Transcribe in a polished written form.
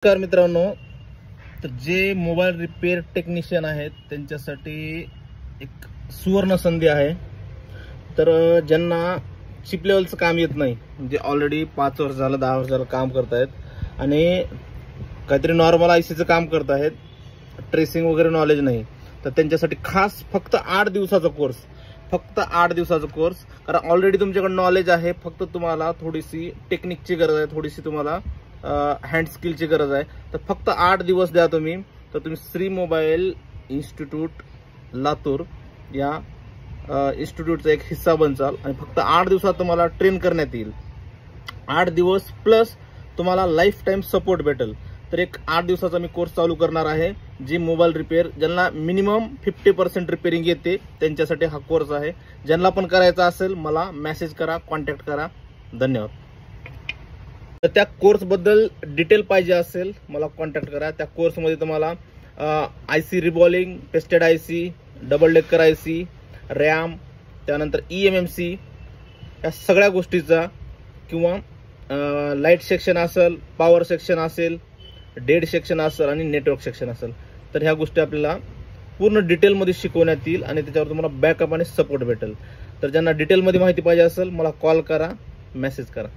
नमस्कार मित्रांनो, तर जे मोबाईल रिपेअर टेक्निशियन आहेत त्यांच्यासाठी एक सुवर्ण संधी आहे। तर ज्यांना चिप लेवलचं काम येत नाही, म्हणजे ऑलरेडी 5 वर्ष झालं 10 वर्ष झालं काम करतायत आणि काहीतरी नॉर्मल आयसीचं काम करत आहेत, ट्रेसिंग वगैरे नॉलेज नाही, तर त्यांच्यासाठी खास फक्त 8 दिवसाचा कोर्स कारण ऑलरेडी तुमच्याकडे नॉलेज आहे, फक्त तुम्हाला थोडीशी टेक्निकची गरज आहे, थोडीशी तुम्हाला हँड स्किलची गरज आहे। तर फक्त 8 दिवस द्या तुम्ही, तर तुम्ही श्री मोबाईल इन्स्टिट्यूट लातूर या इन्स्टिट्यूटचा एक हिस्सा बनचाल आणि फक्त 8 दिवसात तुम्हाला ट्रेन करण्यात येईल। 8 दिवस प्लस तुम्हाला लाईफ टाइम सपोर्ट भेटेल। तर एक 8 दिवसाचा मी कोर्स चालू करणार आहे, जी मोबाईल रिपेअर ज्यांना मिनिमम 50% रिपेअरिंग येते त्यांच्यासाठी हा कोर्स आहे। ज्यांना पण करायचा असेल मला मेसेज करा, कॉन्टॅक्ट करा। धन्यवाद। तर त्या कोर्स बद्दल डिटेल पाहिजे असेल मला कॉन्टॅक्ट करा। त्या कोर्समध्ये तुम्हाला IC reballing, tested IC, double decker IC, RAM, त्यानंतर EMMC या सगळ्या गोष्टीचा किंवा लाईट सेक्शन असेल, पॉवर सेक्शन असेल, डेड सेक्शन असेल आणि नेटवर्क सेक्शन असेल, तर ह्या गोष्टी आपल्याला पूर्ण डिटेलमध्ये शिकवण्यात येईल आणि त्याच्यावर तुम्हाला बॅकअप आणि सपोर्ट भेटेल। तर ज्यांना डिटेलमध्ये माहिती पाहिजे असेल मला कॉल करा, मेसेज करा।